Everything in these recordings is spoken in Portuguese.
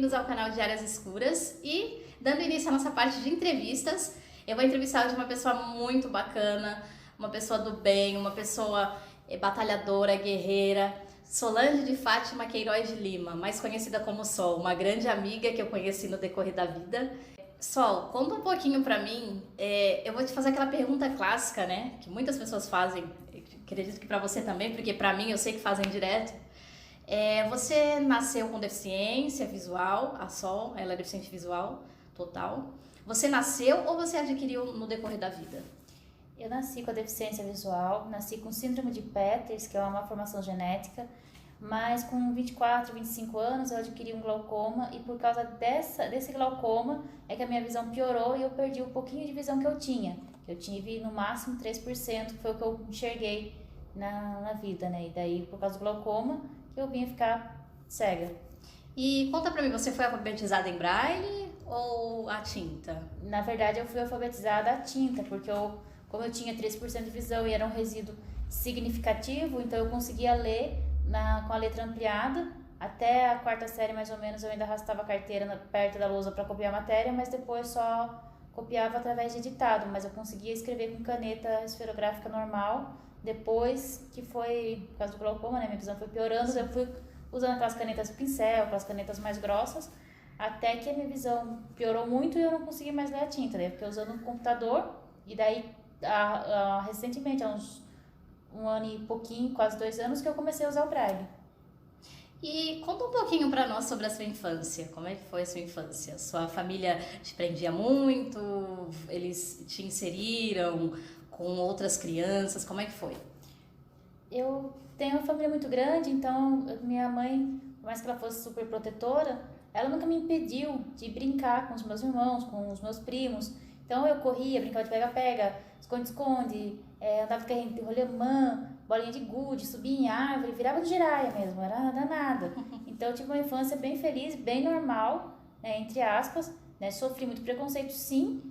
bem-vindos ao canal Diárias Escuras e dando início à nossa parte de entrevistas, eu vou entrevistar hoje uma pessoa muito bacana, uma pessoa do bem, uma pessoa batalhadora, guerreira, Solange de Fátima Queiroz de Lima, mais conhecida como Sol, uma grande amiga que eu conheci no decorrer da vida. Sol, conta um pouquinho pra mim, eu vou te fazer aquela pergunta clássica, né, que muitas pessoas fazem, acredito que pra você também, porque pra mim eu sei que fazem direto. Você nasceu com deficiência visual, a Sol, ela é deficiente visual, total. Você nasceu ou você adquiriu no decorrer da vida? Eu nasci com a deficiência visual, nasci com síndrome de Peters, que é uma malformação genética, mas com 24, 25 anos eu adquiri um glaucoma e por causa desse glaucoma é que a minha visão piorou e eu perdi um pouquinho de visão que eu tinha. Eu tive no máximo 3%, que foi o que eu enxerguei na vida, né? E daí, por causa do glaucoma, que eu vinha ficar cega. E conta pra mim, você foi alfabetizada em braille ou a tinta? Na verdade, eu fui alfabetizada à tinta, porque como eu tinha 3% de visão e era um resíduo significativo, então eu conseguia ler com a letra ampliada. Até a quarta série, mais ou menos, eu ainda arrastava a carteira perto da lousa para copiar a matéria, mas depois só copiava através de ditado, mas eu conseguia escrever com caneta esferográfica normal. Depois que foi, por causa do glaucoma, né, minha visão foi piorando, eu fui usando aquelas canetas pincel, aquelas canetas mais grossas, até que a minha visão piorou muito e eu não consegui mais ler a tinta, né? Porque usando um computador, e daí recentemente, há uns um ano e pouquinho, quase 2 anos, que eu comecei a usar o braille. E conta um pouquinho pra nós sobre a sua infância, como é que foi a sua infância? Sua família te prendia muito, eles te inseriram com outras crianças, como é que foi? Eu tenho uma família muito grande, então minha mãe, por mais que ela fosse super protetora, ela nunca me impediu de brincar com os meus irmãos, com os meus primos. Então eu corria, brincava de pega-pega, esconde-esconde, andava de carrinho de rolemã, bolinha de gude, subia em árvore, virava do giraia mesmo, era danada. Então eu tive uma infância bem feliz, bem normal, né, entre aspas, né, sofri muito preconceito sim,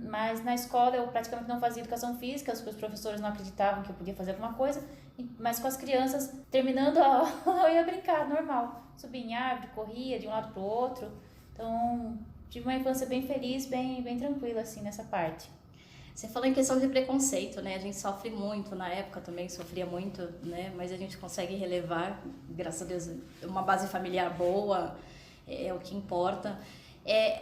mas na escola eu praticamente não fazia educação física, os professores não acreditavam que eu podia fazer alguma coisa, mas com as crianças, terminando a aula, eu ia brincar, normal, subia em árvore, corria de um lado pro outro, então tive uma infância bem feliz, bem tranquila assim nessa parte. Você falou em questão de preconceito, né? A gente sofre muito, na época também sofria muito, né? Mas a gente consegue relevar, graças a Deus, uma base familiar boa, é o que importa.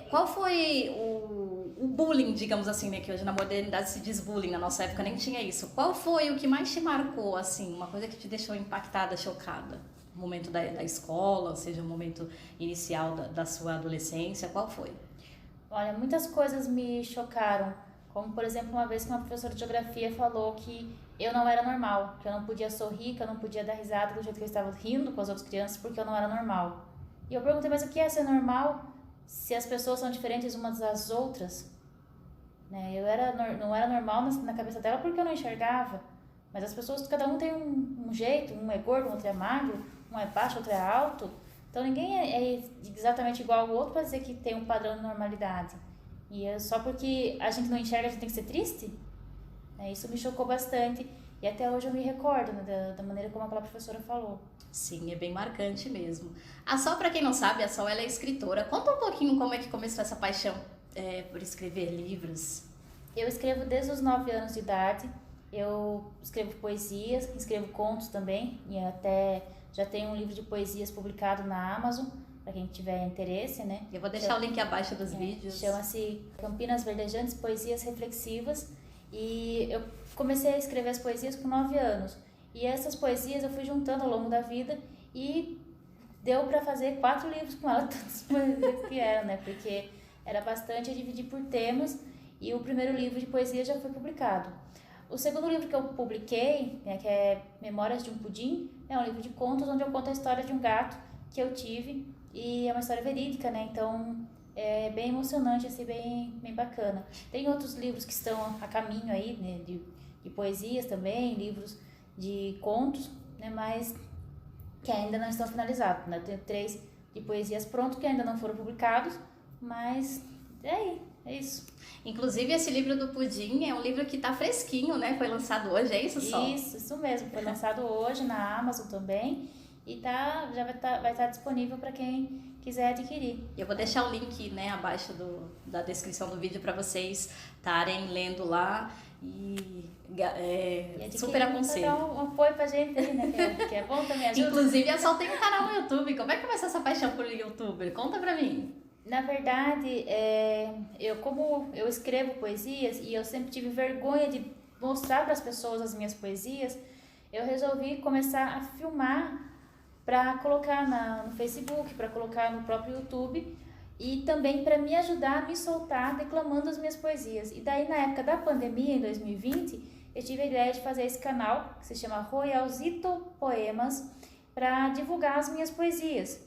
Qual foi o bullying, digamos assim, né? Que hoje na modernidade se diz bullying, na nossa época nem tinha isso. Qual foi o que mais te marcou, assim, uma coisa que te deixou impactada, chocada? O momento da escola, ou seja, o momento inicial da sua adolescência, qual foi? Olha, muitas coisas me chocaram, como por exemplo uma vez que uma professora de geografia falou que eu não era normal, que eu não podia sorrir, que eu não podia dar risada do jeito que eu estava rindo com as outras crianças porque eu não era normal. E eu perguntei, mas o que é ser normal se as pessoas são diferentes umas das outras? Né? Não era normal na cabeça dela porque eu não enxergava, mas as pessoas, cada um tem um jeito, um é gordo, outro é magro, um é baixo, outro é alto. Então ninguém é exatamente igual ao outro para dizer que tem um padrão de normalidade. E só porque a gente não enxerga, a gente tem que ser triste? Isso me chocou bastante. E até hoje eu me recordo, né, da maneira como aquela professora falou. Sim, é bem marcante mesmo. A Sol, para quem não sabe, a Sol ela é escritora. Conta um pouquinho como é que começou essa paixão por escrever livros. Eu escrevo desde os 9 anos de idade. Eu escrevo poesias, escrevo contos também. E até já tenho um livro de poesias publicado na Amazon, para quem tiver interesse, né? Eu vou deixar o link abaixo dos vídeos. Chama-se Campinas Verdejantes, Poesias Reflexivas. E eu comecei a escrever as poesias com 9 anos. E essas poesias eu fui juntando ao longo da vida e deu para fazer 4 livros com ela, tantas poesias que eram, né? Porque era bastante, eu dividi por temas e o primeiro livro de poesia já foi publicado. O segundo livro que eu publiquei, né, que é Memórias de um Pudim, é um livro de contos onde eu conto a história de um gato que eu tive e é uma história verídica, né? Então é bem emocionante, assim, bem bacana. Tem outros livros que estão a caminho aí, né, de poesias também, livros de contos, né, mas que ainda não estão finalizados, né? Tenho 3 de poesias prontos que ainda não foram publicados, mas é isso. Inclusive, esse livro do Pudim é um livro que tá fresquinho, né? Foi lançado hoje, é isso, Sol? Isso mesmo. Foi lançado hoje na Amazon também. E vai estar disponível para quem quiser adquirir. Eu vou deixar o link, né, abaixo da descrição do vídeo para vocês estarem lendo lá e super aconselho. Dar um apoio pra gente aí, né? Que é bom também, ajuda. Inclusive, a Sol tem um canal no YouTube. Como é que começou essa paixão por youtuber? Conta pra mim. Na verdade, como eu escrevo poesias e eu sempre tive vergonha de mostrar para as pessoas as minhas poesias, eu resolvi começar a filmar para colocar no Facebook, para colocar no próprio YouTube e também para me ajudar a me soltar declamando as minhas poesias. E daí, na época da pandemia, em 2020, eu tive a ideia de fazer esse canal, que se chama Royalzito Poemas, para divulgar as minhas poesias.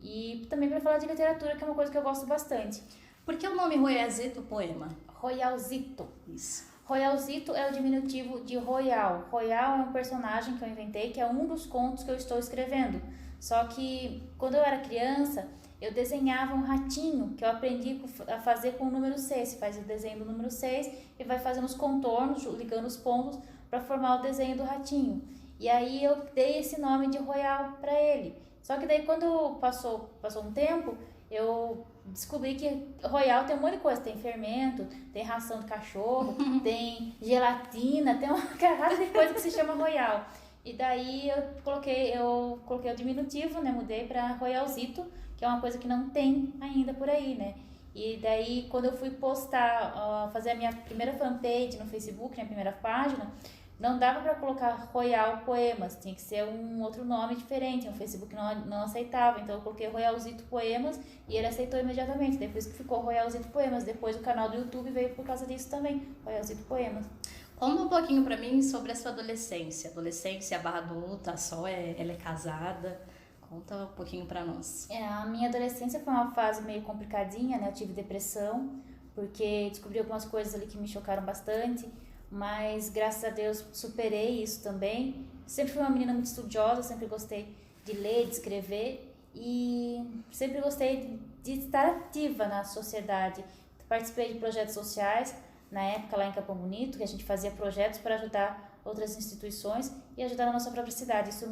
E também para falar de literatura, que é uma coisa que eu gosto bastante. Por que o nome Royalzito Poema? Royalzito. Isso. Royalzito é o diminutivo de Royal. Royal é um personagem que eu inventei, que é um dos contos que eu estou escrevendo. Só que quando eu era criança, eu desenhava um ratinho, que eu aprendi a fazer com o número 6. Você faz o desenho do número 6 e vai fazendo os contornos, ligando os pontos para formar o desenho do ratinho. E aí eu dei esse nome de Royal para ele. Só que daí quando passou um tempo, eu descobri que Royal tem um monte de coisa, tem fermento, tem ração de cachorro, tem gelatina, tem uma carrada de coisa que se chama Royal. E daí eu coloquei o diminutivo, né, mudei para Royalzito, que é uma coisa que não tem ainda por aí, né. E daí quando eu fui postar, fazer a minha primeira fanpage no Facebook, minha primeira página, não dava para colocar Royal Poemas, tinha que ser um outro nome diferente, o Facebook não aceitava, então eu coloquei Royalzito Poemas e ele aceitou imediatamente, depois que ficou Royalzito Poemas, depois o canal do YouTube veio por causa disso também, Royalzito Poemas. Conta um pouquinho pra mim sobre a sua adolescência barra adulta, ela é casada, conta um pouquinho pra nós. A minha adolescência foi uma fase meio complicadinha, né, eu tive depressão, porque descobri algumas coisas ali que me chocaram bastante, mas graças a Deus superei isso também. Sempre fui uma menina muito estudiosa, sempre gostei de ler, de escrever e sempre gostei de estar ativa na sociedade. Participei de projetos sociais, na época lá em Capão Bonito, que a gente fazia projetos para ajudar outras instituições e ajudar na nossa própria cidade. Isso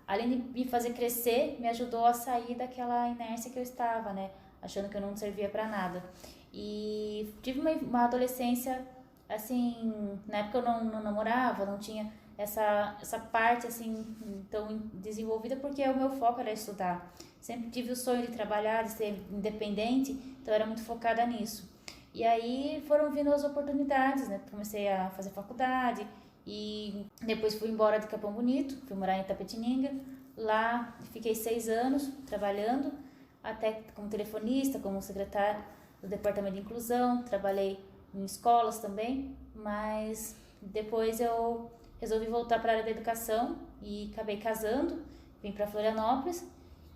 além de me fazer crescer, me ajudou a sair daquela inércia que eu estava, né, achando que eu não servia para nada. E tive uma adolescência assim, na época eu não namorava, não tinha essa parte assim tão desenvolvida, porque o meu foco era estudar. Sempre tive o sonho de trabalhar, de ser independente, então eu era muito focada nisso. E aí foram vindo as oportunidades, né? Comecei a fazer faculdade e depois fui embora de Capão Bonito, fui morar em Itapetininga. Lá fiquei 6 anos trabalhando, até como telefonista, como secretária do Departamento de Inclusão, trabalhei em escolas também, mas depois eu resolvi voltar para a área da educação e acabei casando, vim para Florianópolis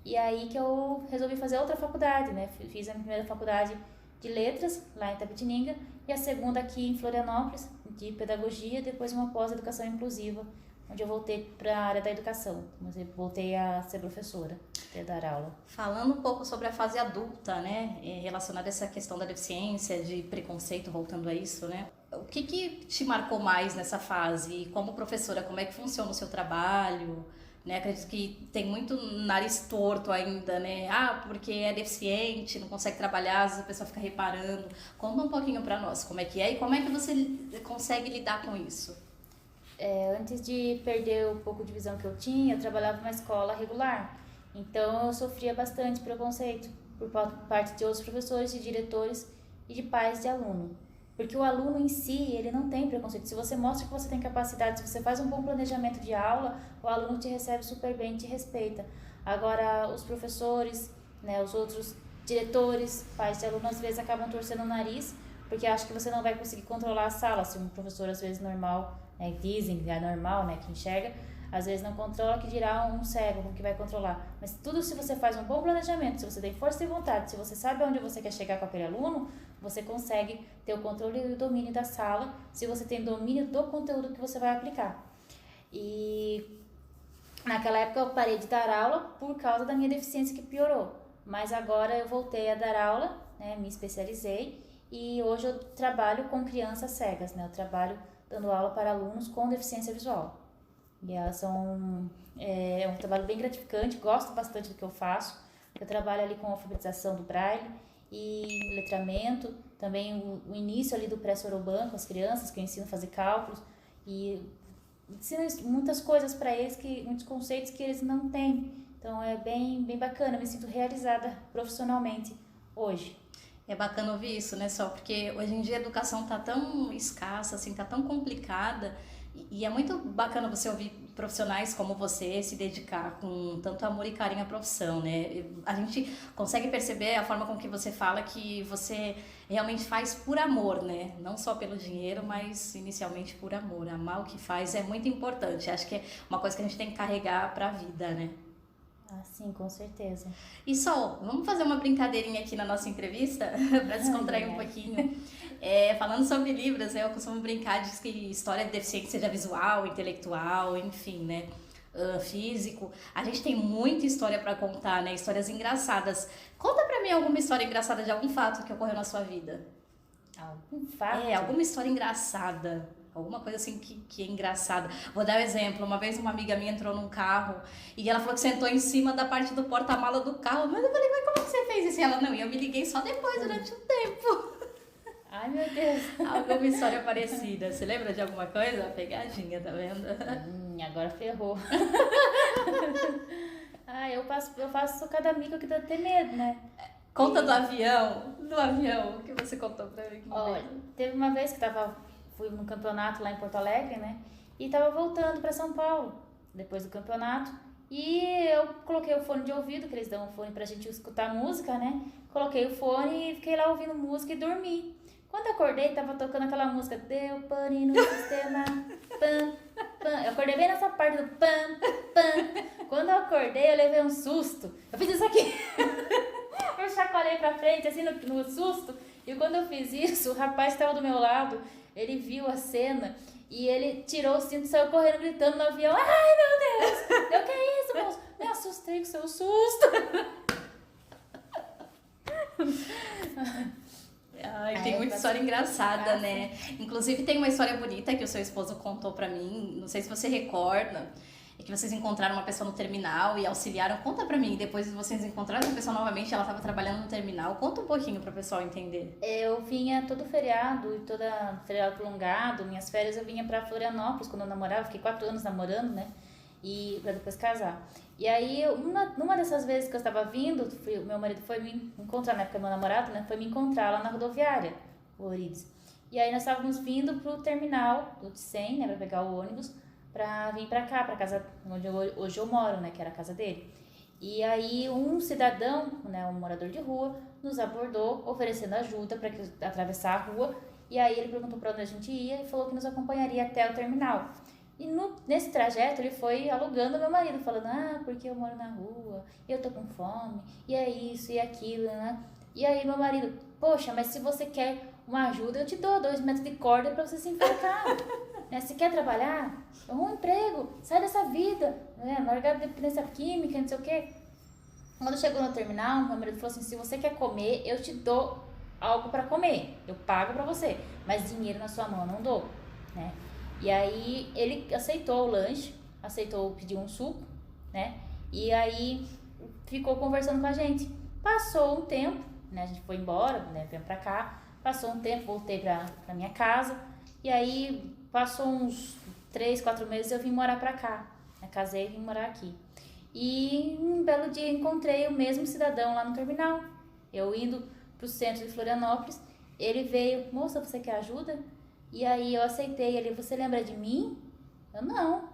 e aí que eu resolvi fazer outra faculdade, né? Fiz a minha primeira faculdade de letras lá em Itapetininga e a segunda aqui em Florianópolis de pedagogia, depois uma pós-educação inclusiva, onde eu voltei para a área da educação, mas eu voltei a ser professora, a dar aula. Falando um pouco sobre a fase adulta, né, relacionada a essa questão da deficiência, de preconceito, voltando a isso, né, o que te marcou mais nessa fase? E como professora, como é que funciona o seu trabalho? Né, acredito que tem muito nariz torto ainda, né, porque é deficiente, não consegue trabalhar, às vezes a pessoa fica reparando. Conta um pouquinho para nós como é que é e como é que você consegue lidar com isso. Antes de perder o pouco de visão que eu tinha, eu trabalhava numa escola regular. Então eu sofria bastante preconceito por parte de outros professores e diretores e de pais de aluno. Porque o aluno em si, ele não tem preconceito. Se você mostra que você tem capacidade, se você faz um bom planejamento de aula, o aluno te recebe super bem, te respeita. Agora, os professores, né, os outros diretores, pais de aluno, às vezes acabam torcendo o nariz, porque acham que você não vai conseguir controlar a sala. Se um professor, às vezes, normal, né, dizem que é normal, né, que enxerga, às vezes não controla, que dirá um cego, como que vai controlar. Mas tudo, se você faz um bom planejamento, se você tem força e vontade, se você sabe onde você quer chegar com aquele aluno, você consegue ter o controle e o domínio da sala, se você tem domínio do conteúdo que você vai aplicar. E naquela época eu parei de dar aula por causa da minha deficiência que piorou. Mas agora eu voltei a dar aula, né, me especializei, e hoje eu trabalho com crianças cegas, né, eu trabalho dando aula para alunos com deficiência visual. E elas é um trabalho bem gratificante, gosto bastante do que eu faço, Eu trabalho ali com alfabetização do Braille e letramento, também o início ali do pré-soroban com as crianças, que eu ensino a fazer cálculos e ensino muitas coisas para eles, muitos conceitos que eles não têm. Então é bem bacana, eu me sinto realizada profissionalmente hoje. É bacana ouvir isso, né, Sol? Porque hoje em dia a educação tá tão escassa, assim, tá tão complicada, e é muito bacana você ouvir profissionais como você se dedicar com tanto amor e carinho à profissão, né? A gente consegue perceber a forma com que você fala que você realmente faz por amor, né? Não só pelo dinheiro, mas inicialmente por amor. Amar o que faz é muito importante. Acho que é uma coisa que a gente tem que carregar pra vida, né? Ah, sim, com certeza. E Sol, vamos fazer uma brincadeirinha aqui na nossa entrevista para descontrair um pouquinho. Falando sobre Libras, né, eu costumo brincar de que história de deficiente seja visual, intelectual, enfim, né? Físico. A gente tem muita história para contar, né? Histórias engraçadas. Conta pra mim alguma história engraçada de algum fato que ocorreu na sua vida. Algum fato? Alguma história engraçada. Alguma coisa assim que é engraçada. Vou dar um exemplo. Uma vez uma amiga minha entrou num carro e ela falou que sentou em cima da parte do porta-mala do carro. Mas eu falei, mas como é que você fez isso? E ela, não, eu me liguei só depois, durante um tempo. Ai, meu Deus. Alguma história parecida. Você lembra de alguma coisa? Pegadinha, tá vendo? Agora ferrou. Eu faço cada mico que dá até medo, né? Conta do avião que você contou pra mim. Olha, teve uma vez que fui num campeonato lá em Porto Alegre, né? E tava voltando para São Paulo, depois do campeonato. E eu coloquei o fone de ouvido, que eles dão um fone pra gente escutar música, né? Coloquei o fone e fiquei lá ouvindo música e dormi. Quando eu acordei, tava tocando aquela música, deu pane no sistema, pam, pam. Eu acordei bem nessa parte do pam, pam. Quando eu acordei, eu levei um susto. Eu fiz isso aqui. Eu chacoalhei pra frente, assim, no susto. E quando eu fiz isso, o rapaz que estava do meu lado, ele viu a cena e ele tirou o cinto e saiu correndo, gritando no avião. Ai, meu Deus! Eu, que é isso, moço? Me assustei com seu susto. Tem muita história engraçada, né? Inclusive tem uma história bonita que o seu esposo contou pra mim, não sei se você recorda, é que vocês encontraram uma pessoa no terminal e auxiliaram. Conta pra mim, depois vocês encontraram a pessoa novamente, ela estava trabalhando no terminal. Conta um pouquinho pro pessoal entender. Eu vinha todo feriado e toda feriado prolongado, minhas férias eu vinha pra Florianópolis quando eu namorava, fiquei 4 anos namorando, né? E pra depois casar. E aí, numa dessas vezes que eu estava vindo, meu marido foi me encontrar, na época meu namorado, né? Foi me encontrar lá na rodoviária, o Orides. E aí nós estávamos vindo pro terminal do Ticem, né? Pra pegar o ônibus, pra vir pra cá, pra casa onde hoje eu moro, né? Que era a casa dele. E aí um cidadão, né? Um morador de rua, nos abordou, oferecendo ajuda para atravessar a rua. E aí ele perguntou para onde a gente ia e falou que nos acompanharia até o terminal. E nesse trajeto ele foi alugando meu marido, falando, porque eu moro na rua, eu tô com fome, e é isso, e aquilo, né? E aí meu marido, poxa, mas se você quer uma ajuda, eu te dou 2 metros de corda pra você se enforcar. Né? Se quer trabalhar, arruma um emprego, sai dessa vida, né? Largar de dependência química, não sei o quê. Quando chegou no terminal, meu marido falou assim, se você quer comer, eu te dou algo pra comer, eu pago pra você, mas dinheiro na sua mão eu não dou, né? E aí ele aceitou o lanche, aceitou pedir um suco, né? E aí ficou conversando com a gente. Passou um tempo, né? A gente foi embora, né? Veio pra cá. Passou um tempo, voltei pra minha casa. E aí passou uns 3, 4 meses eu vim morar pra cá. Eu casei e vim morar aqui. E um belo dia encontrei o mesmo cidadão lá no terminal. Eu indo pro centro de Florianópolis, ele veio, moça, você quer ajuda? E aí eu aceitei. Ele, você lembra de mim? Eu, não.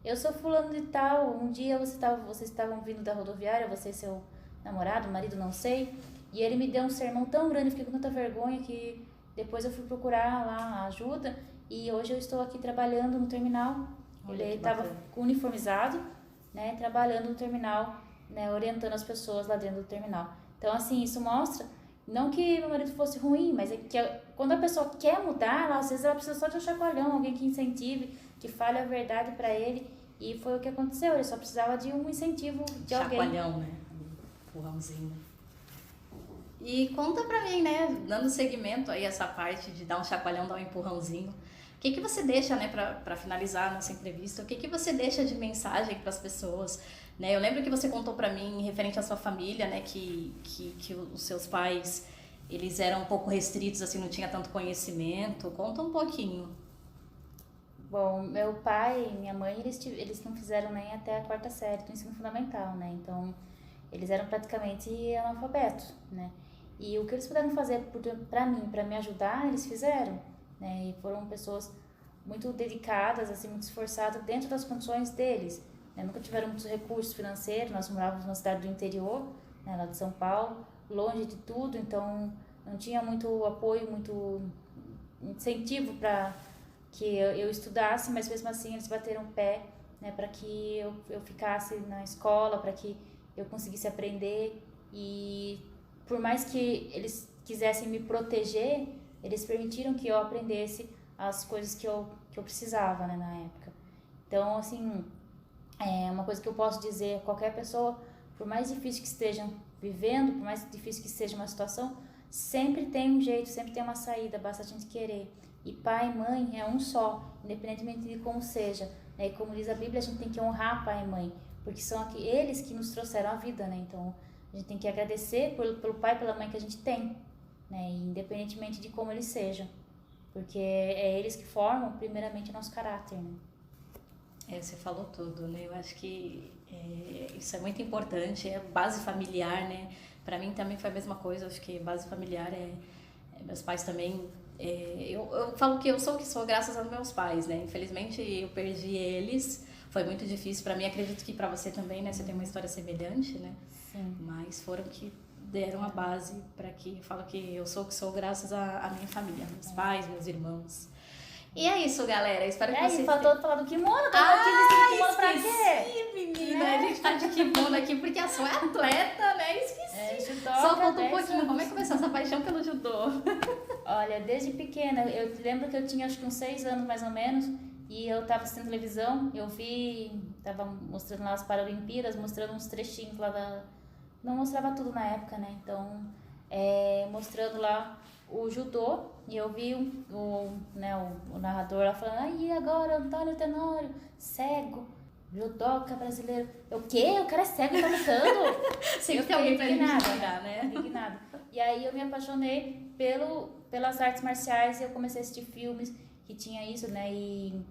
Eu sou fulano de tal. Um dia vocês estavam vindo da rodoviária, você e seu namorado, marido, não sei. E ele me deu um sermão tão grande, eu fiquei com tanta vergonha que depois eu fui procurar lá ajuda. E hoje eu estou aqui trabalhando no terminal. Olha, ele estava uniformizado, né, trabalhando no terminal, né, orientando as pessoas lá dentro do terminal. Então, assim, isso mostra, não que meu marido fosse ruim, mas é que quando a pessoa quer mudar, às vezes ela precisa só de um chacoalhão, alguém que incentive, que fale a verdade pra ele. E foi o que aconteceu, ele só precisava de um incentivo de alguém. Chacoalhão, né? Um empurrãozinho. E conta pra mim, né, dando seguimento aí essa parte de dar um chacoalhão, dar um empurrãozinho. O que você deixa, né, para finalizar a nossa entrevista, o que você deixa de mensagem para as pessoas, né? Eu lembro que você contou para mim, referente à sua família, né, que os seus pais, eles eram um pouco restritos, assim, não tinha tanto conhecimento. Conta um pouquinho. Bom, meu pai e minha mãe, eles não fizeram nem até a 4ª série do ensino fundamental, né? Então, eles eram praticamente analfabetos, né? E o que eles puderam fazer para mim, para me ajudar, eles fizeram, né? E foram pessoas muito dedicadas, assim, muito esforçadas dentro das condições deles, né? Nunca tiveram muitos recursos financeiros, nós morávamos numa cidade do interior, né, lá de São Paulo, longe de tudo, então não tinha muito apoio, muito incentivo para que eu estudasse, mas mesmo assim eles bateram o pé, né, para que eu ficasse na escola, para que eu conseguisse aprender. E por mais que eles quisessem me proteger, eles permitiram que eu aprendesse as coisas que eu precisava, né, na época. Então, assim, uma coisa que eu posso dizer a qualquer pessoa, por mais difícil que estejam vivendo, por mais difícil que seja uma situação, sempre tem um jeito, sempre tem uma saída, basta a gente querer. E pai e mãe é um só, independentemente de como seja, né? E como diz a Bíblia, a gente tem que honrar pai e mãe, porque são eles que nos trouxeram a vida, né? Então, a gente tem que agradecer pelo pai e pela mãe que a gente tem, né? Independentemente de como eles sejam, porque é eles que formam, primeiramente, o nosso caráter, né? Você falou tudo, né? Eu acho que isso é muito importante, é base familiar, né? Para mim também foi a mesma coisa, acho que base familiar meus pais também... eu falo que eu sou o que sou graças aos meus pais, né? Infelizmente eu perdi eles, foi muito difícil para mim, acredito que para você também, né? Você tem uma história semelhante, né? Sim. Mas foram que deram a base para que eu falo que eu sou o que sou graças à minha família, meus pais, meus irmãos. E é isso, galera. Espero que vocês... faltou falar do kimono. Tava aqui vestindo kimono pra quê? Menina. Né? A gente tá de kimono aqui porque a sua é atleta, né? Esqueci. Judoca, Só faltou um pouquinho. anos. Como é que começou essa paixão pelo judô? Olha, desde pequena. Eu lembro que eu tinha acho que uns 6 anos mais ou menos. E eu tava assistindo televisão. Eu tava mostrando lá as Paralimpíadas, mostrando uns trechinhos lá da... Não mostrava tudo na época, né? Então, mostrando lá o judô, e eu vi o narrador lá falando, e agora Antônio Tenório, cego, judoca brasileiro. O quê? O cara é cego e tá lutando? Sempre tem alguém pra indignada, né? Indignada. E aí eu me apaixonei pelas artes marciais e eu comecei a assistir filmes que tinha isso, né? E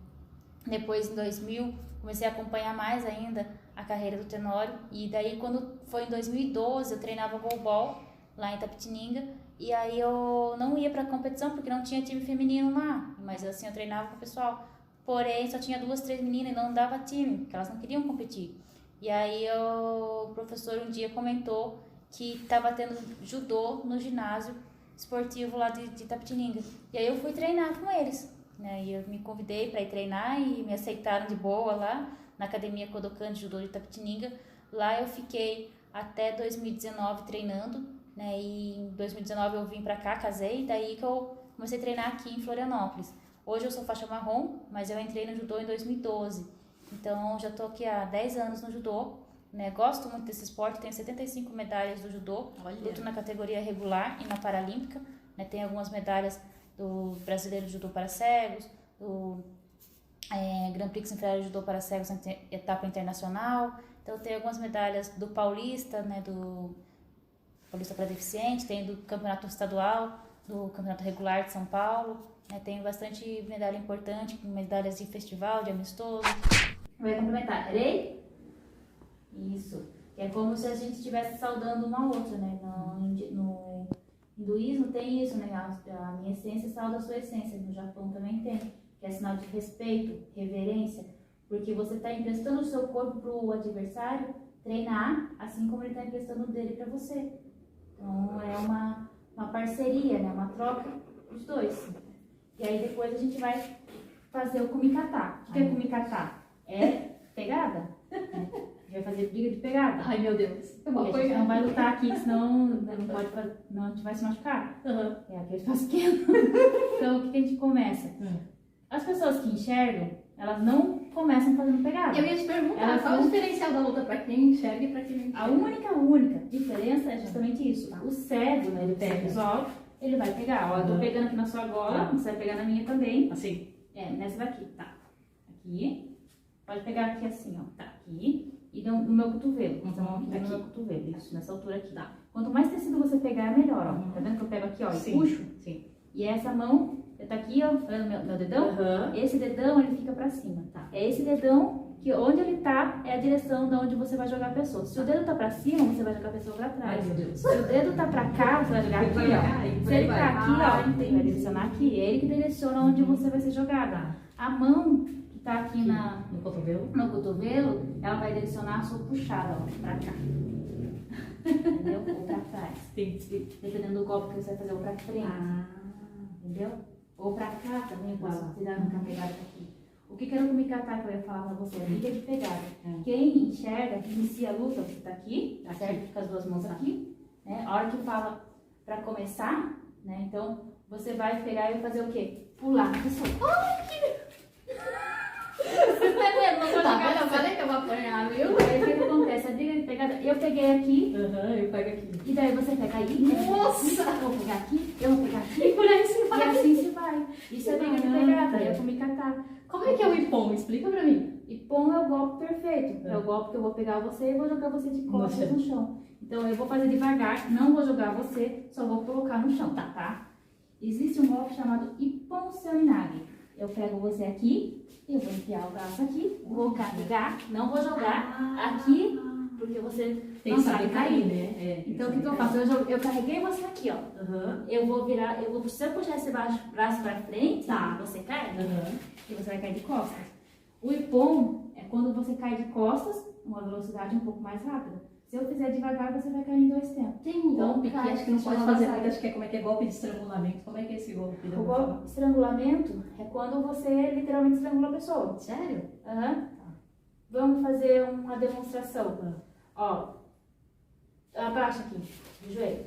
depois, em 2000, comecei a acompanhar mais ainda a carreira do Tenório. E daí, quando foi em 2012, eu treinava goalball lá em Itapetininga. E aí eu não ia pra competição porque não tinha time feminino lá, mas assim eu treinava com o pessoal. Porém, só tinha 2, 3 meninas e não dava time, porque elas não queriam competir. E aí o professor um dia comentou que estava tendo judô no ginásio esportivo lá de Itapetininga. E aí eu fui treinar com eles, né? E eu me convidei para ir treinar e me aceitaram de boa lá na Academia Kodokan de Judô de Itapetininga. Lá eu fiquei até 2019 treinando. Né, e em 2019 eu vim pra cá, casei, daí que eu comecei a treinar aqui em Florianópolis. Hoje eu sou faixa marrom, mas eu entrei no judô em 2012. Então já tô aqui há 10 anos no judô, né? Gosto muito desse esporte, tenho 75 medalhas do judô. Olha. Luto na categoria regular e na paralímpica, né? Tenho algumas medalhas do Brasileiro de Judô para Cegos, do Grand Prix Inferior de Judô para Cegos na etapa internacional. Então tenho algumas medalhas do Paulista, né? Do Paulista para Deficiente, tem do Campeonato Estadual, do Campeonato Regular de São Paulo, né? Tenho bastante medalha importante, medalhas de festival, de amistoso. Vai complementar, peraí? Isso. É como se a gente estivesse saudando uma outra, né? No hinduísmo tem isso, né? A minha essência sauda a sua essência, no Japão também tem, que é sinal de respeito, reverência, porque você está emprestando o seu corpo para o adversário treinar, assim como ele está emprestando o dele para você. Então, é uma parceria, né? Uma troca dos dois. E aí, depois a gente vai fazer o kumikata. O que é kumikata? É pegada. Né? A gente vai fazer briga de pegada. Ai, meu Deus. E a gente não vai lutar aqui, senão não pode fazer, não, a gente vai se machucar. Uhum. É aquele espaço pequeno. Então, o que a gente começa? As pessoas que enxergam, elas não começam fazendo pegada. Eu ia te perguntar, qual é o diferencial da luta para quem enxerga e para quem não enxerga? A única diferença é justamente isso. O cego, né, ele pega visual, ele vai pegar. Ó, eu tô pegando aqui na sua gola, você vai pegar na minha também. Assim? Nessa daqui, tá. Aqui. Pode pegar aqui assim, ó. Tá, aqui. E no meu cotovelo. Vamos mão aqui no meu cotovelo. Isso, nessa altura aqui. Tá. Quanto mais tecido você pegar, melhor, ó. Tá vendo que eu pego aqui, ó, e puxo? Sim. E essa mão, tá aqui, ó, vendo meu dedão? Esse dedão, ele fica pra cima, tá? É esse dedão que onde ele tá, é a direção de onde você vai jogar a pessoa. Se o dedo tá pra cima, você vai jogar a pessoa pra trás. Se o dedo tá pra cá, você vai jogar aqui, ó. Se ele tá aqui, ó, vai direcionar aqui. É ele que direciona onde você vai ser jogada. A mão que tá aqui no cotovelo, ela vai direcionar a sua puxada, ó, pra cá. Entendeu? Ou pra trás. Dependendo do golpe que você vai fazer, ou pra frente. Entendeu? Ou pra cá também, eu posso tirar uma pegada aqui. O que era o kumikata que eu ia falar pra você? A liga de pegada. Quem enxerga, que inicia a luta, você tá aqui, certo? Com as duas mãos aqui, né? A hora que fala pra começar, né? Então, você vai pegar e fazer o quê? Pular a pessoa. Ai, que... Você tá vendo? Não vou jogar. Eu falei que eu vou apanhar, viu? Aí o que acontece? A liga de pegada, eu peguei aqui. Eu pego aqui. E daí você pega aí. Nossa! Eu vou pegar aqui, eu vou pegar aqui. E por aí se vai. E assim se vai. Isso é liga de pegada, é kumikata. Como é que é o Ippon? Explica pra mim. Ippon é o golpe perfeito. É o golpe que eu vou pegar você e vou jogar você de costas no chão. Então eu vou fazer devagar, não vou jogar você, só vou colocar no chão, tá? Existe um golpe chamado Ippon Seoinage. Eu pego você aqui, eu vou enfiar o braço aqui, vou carregar, não vou jogar aqui, porque você tem não que sabe cair, né? Então o que eu faço? Eu carreguei você aqui, ó. Eu vou virar, se eu puxar esse braço pra frente, você cai. E você vai cair de costas. O Ippon é quando você cai de costas, uma velocidade um pouco mais rápida. Se eu fizer devagar, você vai cair em 2 tempos. Tem um golpe que acho que não pode fazer muito, acho que é como é que é golpe de estrangulamento. Como é que é esse golpe? O golpe de estrangulamento é quando você literalmente estrangula a pessoa. Sério? Vamos fazer uma demonstração. Ó, abaixa aqui, de joelho.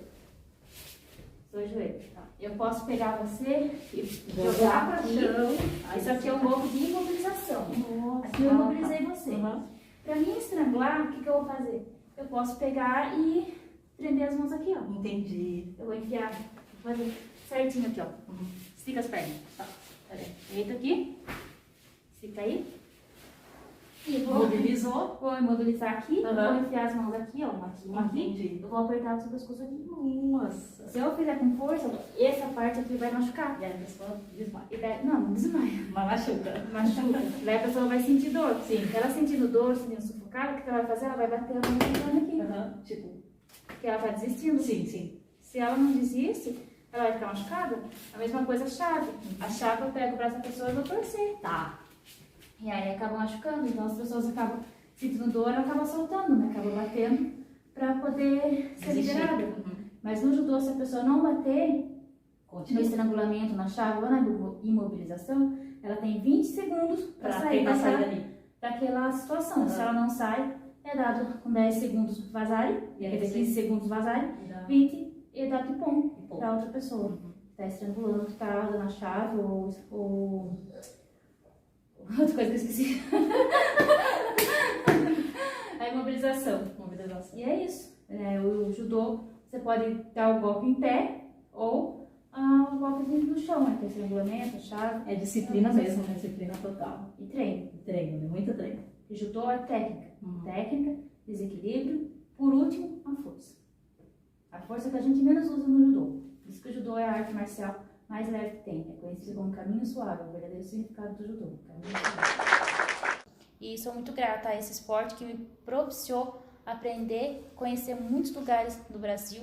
Seu joelho. Eu posso pegar você e jogar para o chão. Isso aqui é um golpe de imobilização. Aqui eu imobilizei você. Para mim estrangular, o que eu vou fazer? Eu posso pegar e prender as mãos aqui, ó. Entendi. Eu vou enfiar, vou fazer certinho aqui, ó. Estica as pernas. Deita aqui. Estica aí. E Mobilizou. Vou imobilizar aqui, vou enfiar as mãos aqui, ó. Uma aqui. Entendi. Eu vou apertar o seu pescoço aqui. Nossa. Se eu fizer com força, essa parte aqui vai machucar. E aí a pessoa desmaia. Não desmaia. Mas machuca. Machuca. Daí a pessoa vai sentir dor. Sim. Ela sentindo dor, sentindo sufocada, o que ela vai fazer? Ela vai bater a mão aqui. Tipo. Porque ela vai desistindo. Sim. Se ela não desiste, ela vai ficar machucada. A mesma coisa a chave. A chave eu pego o braço da pessoa e vou torcer. E aí acaba machucando. Então as pessoas acabam sentindo dor, ela acaba soltando, né? Acaba batendo pra poder ser liberada. Mas no judô, se a pessoa não bater no estrangulamento, na chave ou na imobilização, ela tem 20 segundos para sair daquela situação. Se ela não sai, é dado com 10 segundos vazarem, quer dizer, 15 segundos vazarem, 20 e é dado Ippon para outra pessoa. Está estrangulando, que está dando a chave ou... Outra coisa que eu esqueci. A imobilização. E é isso. O judô, você pode dar o golpe em pé ou o golpe no chão, né? Que é estrangulamento, chave. É disciplina mesmo, né? Disciplina total. E treino. Treino, muito treino. E judô é técnica. Técnica, desequilíbrio, por último, a força. A força que a gente menos usa no judô. Por isso que o judô é a arte marcial mais leve que tem. É conhecido como caminho suave, o verdadeiro significado do judô. E sou muito grata a esse esporte que me propiciou aprender, conhecer muitos lugares do Brasil,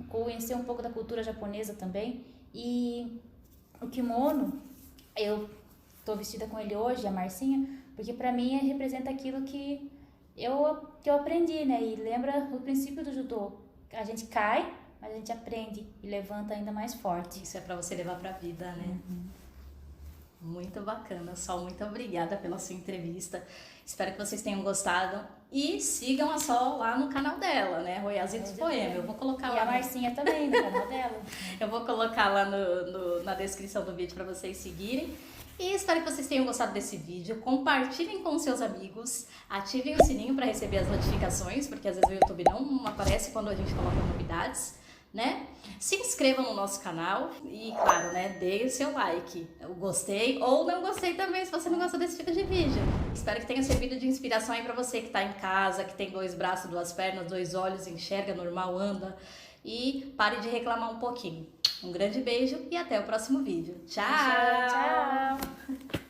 conhecer um pouco da cultura japonesa também. E o kimono, eu estou vestida com ele hoje, a Marcinha, porque para mim representa aquilo que eu aprendi, né? E lembra o princípio do judô. A gente cai, mas a gente aprende e levanta ainda mais forte. Isso é para você levar para a vida, né? Muito bacana, Sol. Muito obrigada pela sua entrevista. Espero que vocês tenham gostado. E sigam a Sol lá no canal dela, né? Royazitos Poema. Eu vou colocar lá. E a Marcinha também, no canal dela. Eu vou colocar lá na descrição do vídeo para vocês seguirem. E espero que vocês tenham gostado desse vídeo. Compartilhem com seus amigos. Ativem o sininho para receber as notificações, porque às vezes o YouTube não aparece quando a gente coloca novidades, né? Se inscrevam no nosso canal e, claro, né, dê o seu like. Eu gostei ou não gostei também, se você não gosta desse tipo de vídeo. Espero que tenha servido de inspiração aí pra você que tá em casa, que tem 2 braços, 2 pernas, 2 olhos, enxerga normal, anda. E pare de reclamar um pouquinho. Um grande beijo e até o próximo vídeo. Tchau! Tchau!